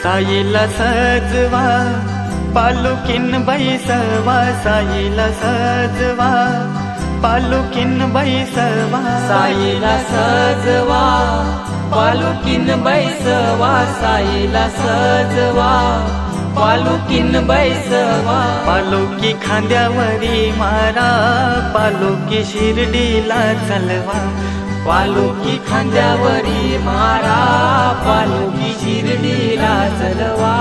साईला सजवा पालुकीन बैसवा, साईला सजवा पालुकीन बैसवा, साईला सजवा पालुकीन बैसवा, साईला सजवा पालुकीन बैसवा। पालुकी खांद्यावरी मारा, पालुकी शिर्डीला चलवा, पालुकी खांद्यावरी मारा, पालुकी शिर्डीला चलवा।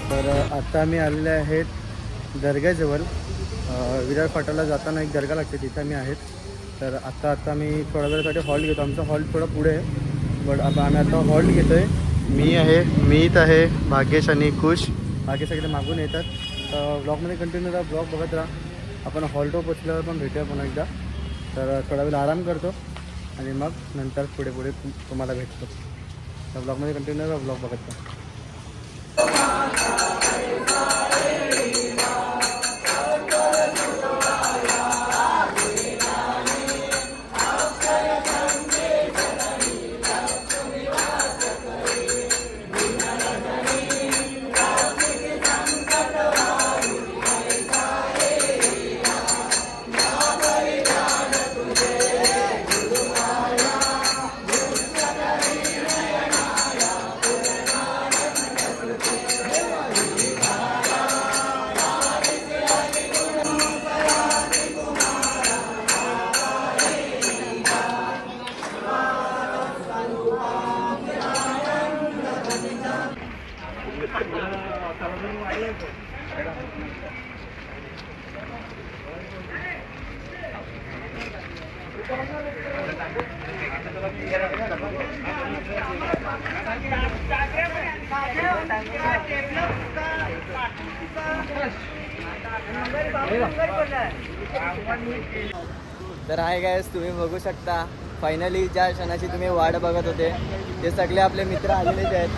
तर आता आम्ही आलेले आहेत दर्ग्याजवळ, विरार फाटाला जाताना एक दर्गा लागते, तिथे आम्ही आहेत। तर आता मी थोड्या वेळासाठी हॉल्ट घेतो, आमचा हॉल्ट थोडा पुढे आहे, बट आम्ही आता हॉल्ट घेतो आहे। मीत आहे, भाग्येश आणि खुश, बाकी सगळे मागून येतात। तर ब्लॉगमध्ये कंटिन्यू राहा, ब्लॉग बघत राहा। आपण हॉल्टवर पोचल्यावर पण भेटूया पुन्हा एकदा। तर थोडा वेळ आराम करतो आणि मग नंतर पुढे तुम्हाला भेटतो। तर ब्लॉगमध्ये कंटिन्यू राहा, ब्लॉग बघत राहा। तर आहे गाइस, तुम्ही बघू शकता फायनली ज्या क्षणाची तुम्ही वाट बघत होते ते सगळे आपले मित्र आलेलेच आहेत.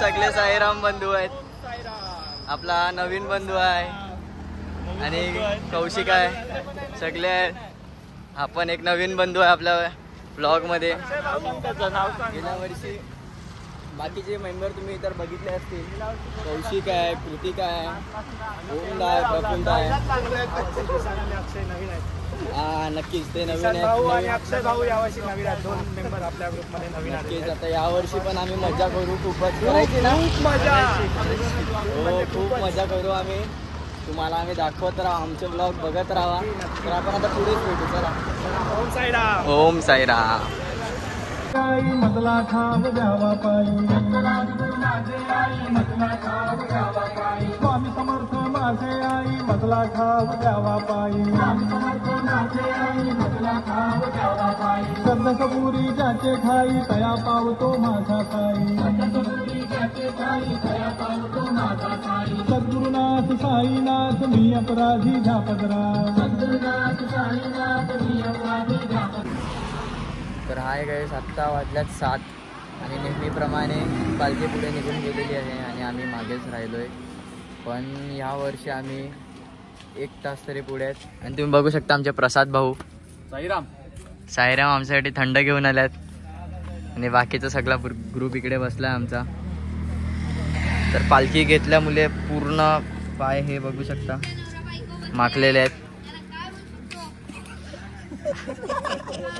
सगळे साईराम बंधू आहेत. आपला नवीन बंधू आहे आणि कौशिक आहे. सगळे आपण एक नवीन बंधू आहे आपल्या ब्लॉग मध्ये. गेल्या वर्षी बाकीचे मेंबर तुम्ही तर बघितले असतील. कौशिक आहे, कृतिक आहे, ओम आहे, प्रफुल्ल आहे. हा नक्कीच ते नवीन आहे. अक्षय भाऊ यावर्षी नवीन आहेत. 2 मेंबर आपल्या ग्रुपमध्ये नवीन आहेत. नक्कीच आता यावर्षी पण आम्ही मजा करू. खूपच करायची ना, खूप मजा. हो खूप मजा करू आम्ही. तुम्हाला आम्ही दाखवत राहा, आमचे ब्लॉग बघत राहा. तर आपण आता पुढेच भेटू. चला. ओम साईराम. ओम साईराम. मधला खाव द्यावा पायी, स्वामी समर्थ माझे आई मधला खाव द्यावा पायी, कर्ज सबुरी ज्याचे ठाई तया पावतो माझा साई, सद्गुरुनाथ साईनाथ मी अपराधी झापदरा. तर हाय गाईस, आत्ता वाजल्यात 7 आणि नेहमीप्रमाणे पालखी पुढे निघून गेलेली आहे आणि आम्ही मागेच राहिलो आहे. पण यावर्षी आम्ही 1 तास तरी पुढे आहेत. आणि तुम्ही बघू शकता आमचे प्रसाद भाऊ साईराम आमच्यासाठी थंड घेऊन आल्यात आणि बाकीचा सगळा ग्रुप इकडे बसला आहे आमचा. तर पालखी घेतल्यामुळे पूर्ण पाय हे बघू शकता माखलेले आहेत.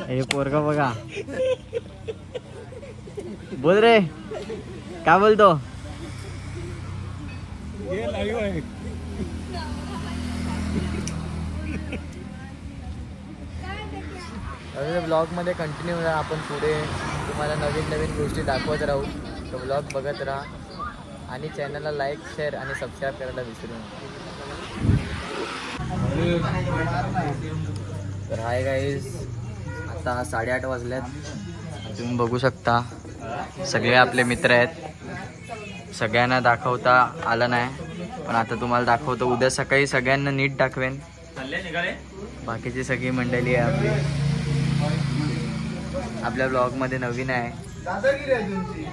हे पोरगा बघा, बोल रे काय बोलतो. ब्लॉग मध्ये कंटिन्यू राहा. आपण पुढे तुम्हाला नवीन नवीन गोष्टी दाखवत राहू. तर ब्लॉग बघत राहा आणि चॅनलला लाईक, शेअर आणि सबस्क्राईब करायला विसरू नका. तर हाय गाईज, आता 8:30 वाजल्यात. तुम्ही बघू शकता सगळे आपले मित्र आहेत. सगळ्यांना दाखवता आलं नाही पण आता तुम्हाला दाखवतो. उद्या सकाळी सगळ्यांना नीट दाखवेन. बाकीची सगळी मंडळी आहे आपली, आपल्या ब्लॉगमध्ये नवीन आहे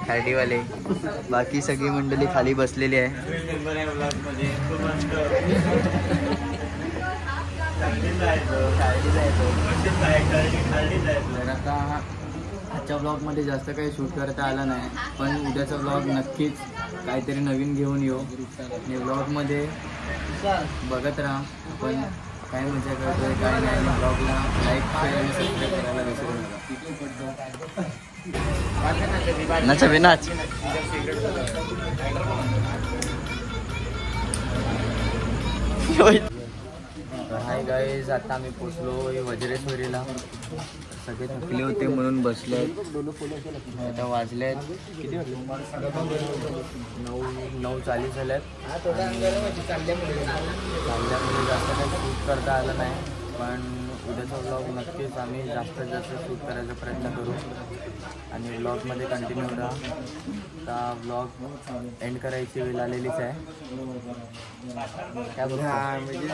खार्डीवाले. बाकी सगळी मंडळी खाली बसलेली आहे. तर आता आजच्या ब्लॉगमध्ये जास्त काही शूट करता आलं नाही पण उद्याचा ब्लॉग नक्कीच काहीतरी नवीन घेऊन येऊ. आणि ब्लॉगमध्ये बघत राहा आपण काय मजा करतोय काय नाही. ब्लॉगला लाईक, शेअर आणि सबस्क्राईब करायला विसरू नका. नाच विनाच. हाय गाईज, आता आम्ही पोचलो वज्रेश्वरीला. सगळे थकले होते म्हणून बसले. आता वाजलेत किती वाजले? 9:40 झाल्यात. चालल्यामुळे जास्त काही शूट करता आलं नाही पण उद्याचा ब्लॉग नक्कीच आम्ही जास्तीत जास्त शूट करायचा प्रयत्न करू आणि ब्लॉगमध्ये कंटिन्यू राहा. आता ब्लॉग एंड करायची वेळ आलेलीच आहे. काय म्हणजे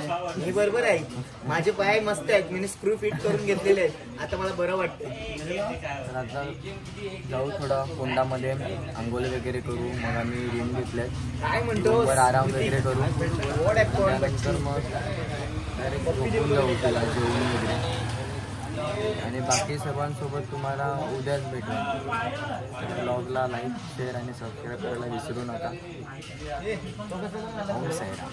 मी बरोबर आहे. माझे पाय मस्त आहेत, मी स्क्रू फिट करून घेतलेले आहेत. आता मला बरं वाटतं. तर आता जाऊ थोडं कोंडामध्ये आंघोळी वगैरे करू. मग आम्ही रूम घेतलेत. काय म्हणतो आराम वगैरे करू. त्यानंतर मग डायरेक्ट झोपून जाऊ त्याला जेवून वगैरे. आणि बाकी सर्वांसोबत तुम्हाला उद्याच भेटू. ब्लॉगला लाईक, शेअर आणि सबस्क्राईब करायला विसरू नका. ओम साईराम.